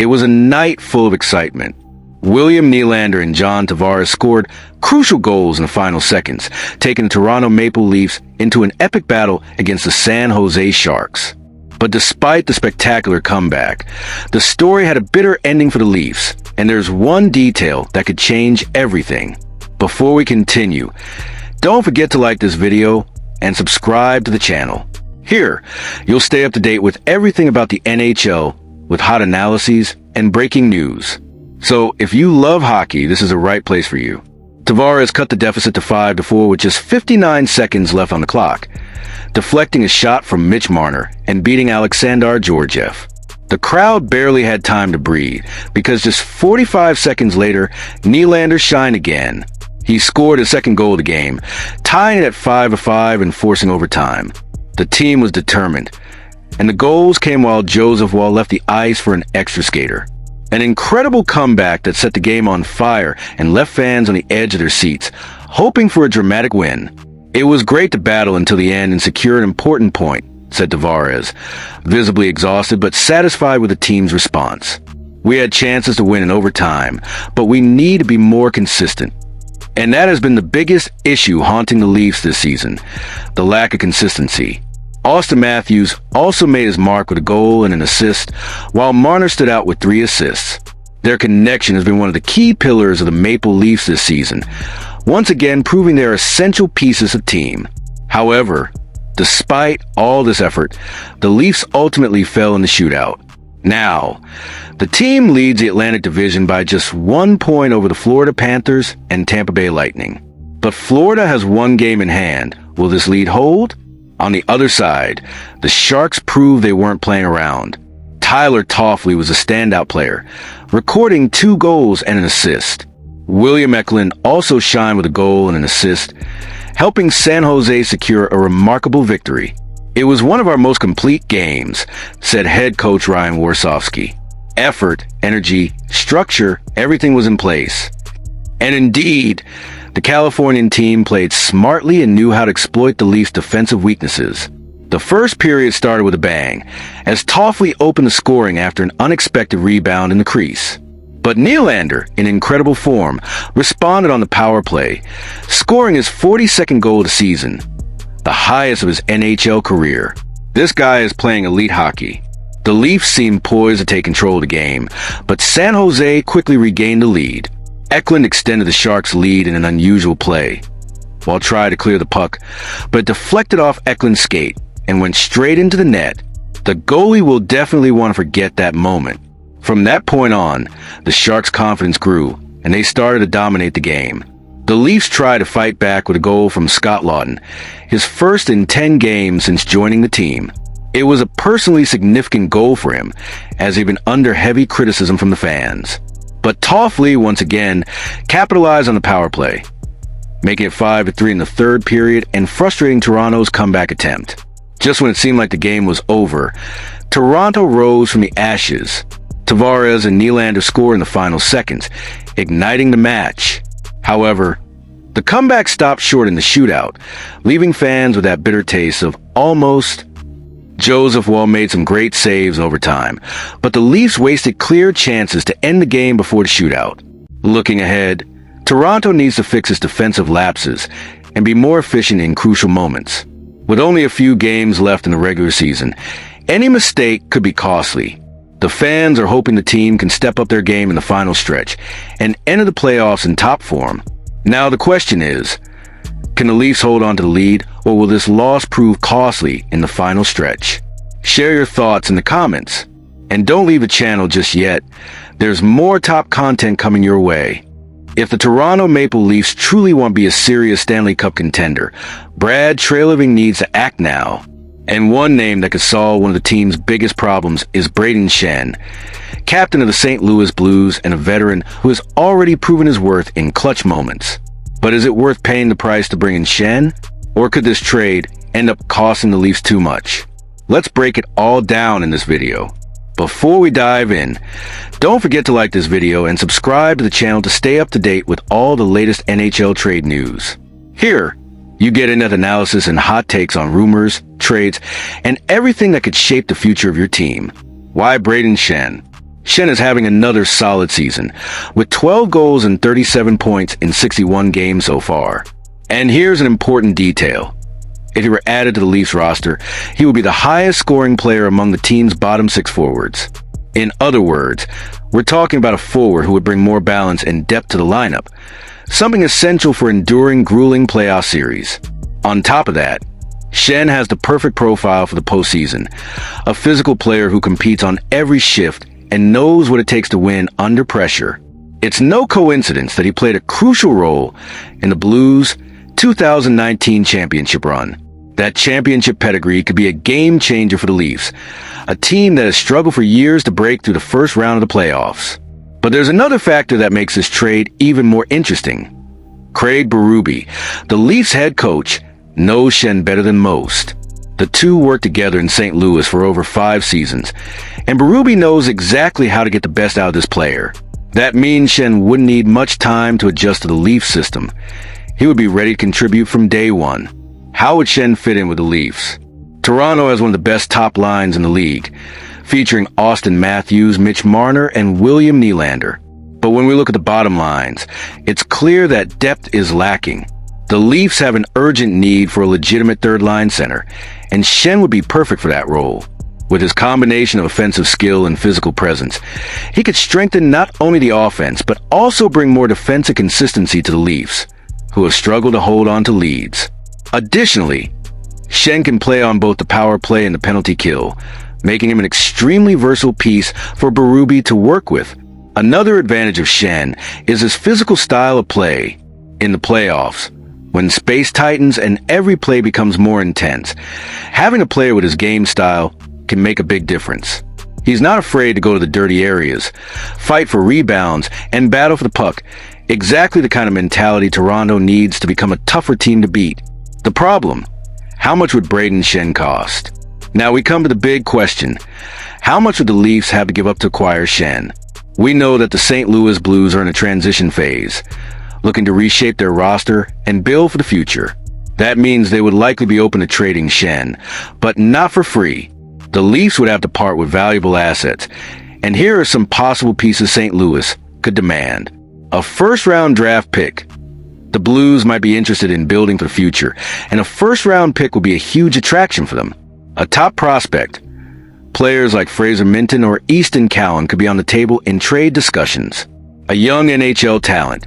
It was a night full of excitement. William Nylander and John Tavares scored crucial goals in the final seconds, taking the Toronto Maple Leafs into an epic battle against the San Jose Sharks. But despite the spectacular comeback, the story had a bitter ending for the Leafs, and there's one detail that could change everything. Before we continue, don't forget to like this video and subscribe to the channel. Here, you'll stay up to date with everything about the NHL, with hot analyses and breaking news. So if you love hockey, this is the right place for you. Tavares cut the deficit to 5-4 with just 59 seconds left on the clock, deflecting a shot from Mitch Marner and beating Alexander Georgiev. The crowd barely had time to breathe, because just 45 seconds later, Nylander shined again. He scored his second goal of the game, tying it at 5-5 and forcing overtime. The team was determined, and the goals came while Joseph Woll left the ice for an extra skater. An incredible comeback that set the game on fire and left fans on the edge of their seats, hoping for a dramatic win. It was great to battle until the end and secure an important point, said Tavares, visibly exhausted but satisfied with the team's response. We had chances to win in overtime, but we need to be more consistent. And that has been the biggest issue haunting the Leafs this season, the lack of consistency. Austin Matthews also made his mark with a goal and an assist, while Marner stood out with 3 assists. Their connection has been one of the key pillars of the Maple Leafs this season, once again proving they are essential pieces of team. However, despite all this effort, the Leafs ultimately fell in the shootout. Now, the team leads the Atlantic Division by just 1 point over the Florida Panthers and Tampa Bay Lightning. But Florida has 1 game in hand. Will this lead hold? On the other side, the Sharks proved they weren't playing around. Tyler Toffoli was a standout player, recording 2 goals and an assist. William Eklund also shined with a goal and an assist, helping San Jose secure a remarkable victory. It was one of our most complete games, said head coach Ryan Warsofsky. Effort, energy, structure, everything was in place. And indeed, the Californian team played smartly and knew how to exploit the Leafs' defensive weaknesses. The first period started with a bang, as Toffoli opened the scoring after an unexpected rebound in the crease. But Nylander, in incredible form, responded on the power play, scoring his 42nd goal of the season, the highest of his NHL career. This guy is playing elite hockey. The Leafs seemed poised to take control of the game, but San Jose quickly regained the lead. Eklund extended the Sharks' lead in an unusual play. Woll tried to clear the puck, but deflected off Eklund's skate and went straight into the net. The goalie will definitely want to forget that moment. From that point on, the Sharks' confidence grew, and they started to dominate the game. The Leafs tried to fight back with a goal from Scott Laughton, his first in 10 games since joining the team. It was a personally significant goal for him, as he'd been under heavy criticism from the fans. But Toffoli once again capitalized on the power play, making it 5-3 in the third period and frustrating Toronto's comeback attempt. Just when it seemed like the game was over, Toronto rose from the ashes. Tavares and Nylander scored in the final seconds, igniting the match. However, the comeback stopped short in the shootout, leaving fans with that bitter taste of almost. Joseph Woll made some great saves over time, but the Leafs wasted clear chances to end the game before the shootout. Looking ahead, Toronto needs to fix its defensive lapses and be more efficient in crucial moments. With only a few games left in the regular season, any mistake could be costly. The fans are hoping the team can step up their game in the final stretch and enter the playoffs in top form. Now the question is, can the Leafs hold on to the lead, or will this loss prove costly in the final stretch? Share your thoughts in the comments. And don't leave the channel just yet. There's more top content coming your way. If the Toronto Maple Leafs truly want to be a serious Stanley Cup contender, Brad Treliving needs to act now. And one name that could solve one of the team's biggest problems is Braden Schenn, captain of the St. Louis Blues and a veteran who has already proven his worth in clutch moments. But is it worth paying the price to bring in Schenn? Or could this trade end up costing the Leafs too much? Let's break it all down in this video. Before we dive in, don't forget to like this video and subscribe to the channel to stay up to date with all the latest NHL trade news. Here, you get in-depth analysis and hot takes on rumors, trades, and everything that could shape the future of your team. Why Braden Schenn? Schenn is having another solid season, with 12 goals and 37 points in 61 games so far. And here's an important detail. If he were added to the Leafs roster, he would be the highest scoring player among the team's bottom 6 forwards. In other words, we're talking about a forward who would bring more balance and depth to the lineup, something essential for enduring grueling playoff series. On top of that, Schenn has the perfect profile for the postseason, a physical player who competes on every shift and knows what it takes to win under pressure. It's no coincidence that he played a crucial role in the Blues' 2019 championship run. That championship pedigree could be a game changer for the Leafs, a team that has struggled for years to break through the first round of the playoffs. But there's another factor that makes this trade even more interesting. Craig Berube, the Leafs head coach, knows Schenn better than most. The two worked together in St. Louis for over 5 seasons, and Berube knows exactly how to get the best out of this player. That means Schenn wouldn't need much time to adjust to the Leafs system. He would be ready to contribute from day one. How would Schenn fit in with the Leafs? Toronto has one of the best top lines in the league, featuring Austin Matthews, Mitch Marner, and William Nylander. But when we look at the bottom lines, it's clear that depth is lacking. The Leafs have an urgent need for a legitimate third-line center, and Schenn would be perfect for that role. With his combination of offensive skill and physical presence, he could strengthen not only the offense, but also bring more defensive consistency to the Leafs, who have struggled to hold on to leads. Additionally, Schenn can play on both the power play and the penalty kill, making him an extremely versatile piece for Berube to work with. Another advantage of Schenn is his physical style of play. In the playoffs, when space tightens and every play becomes more intense, having a player with his game style can make a big difference. He's not afraid to go to the dirty areas, fight for rebounds, and battle for the puck, exactly the kind of mentality Toronto needs to become a tougher team to beat. The problem: how much would Brayden Schenn cost? Now we come to the big question. How much would the Leafs have to give up to acquire Schenn? We know that the St. Louis Blues are in a transition phase, looking to reshape their roster and build for the future. That means they would likely be open to trading Schenn, but not for free. The Leafs would have to part with valuable assets, and here are some possible pieces St. Louis could demand. A first-round draft pick. The Blues might be interested in building for the future, and a first-round pick would be a huge attraction for them. A top prospect. Players like Fraser Minton or Easton Cowan could be on the table in trade discussions. A young NHL talent.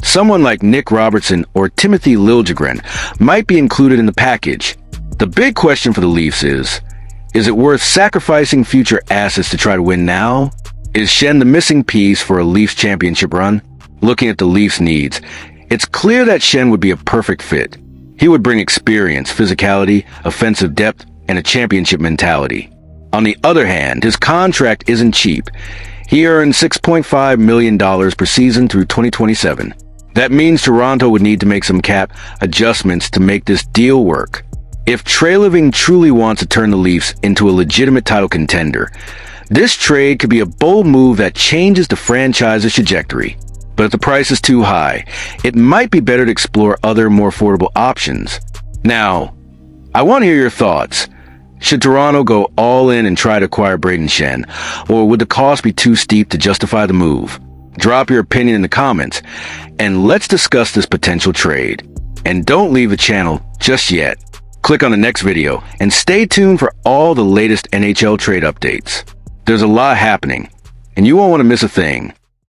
Someone like Nick Robertson or Timothy Liljegren might be included in the package. The big question for the Leafs is it worth sacrificing future assets to try to win now? Is Schenn the missing piece for a Leafs championship run? Looking at the Leafs' needs, it's clear that Schenn would be a perfect fit. He would bring experience, physicality, offensive depth, and a championship mentality. On the other hand, his contract isn't cheap. He earns $6.5 million per season through 2027. That means Toronto would need to make some cap adjustments to make this deal work. If Treliving truly wants to turn the Leafs into a legitimate title contender, this trade could be a bold move that changes the franchise's trajectory. But if the price is too high, it might be better to explore other, more affordable options. Now, I want to hear your thoughts. Should Toronto go all in and try to acquire Braden Schenn, or would the cost be too steep to justify the move? Drop your opinion in the comments, and let's discuss this potential trade. And don't leave the channel just yet. Click on the next video, and stay tuned for all the latest NHL trade updates. There's a lot happening, and you won't want to miss a thing.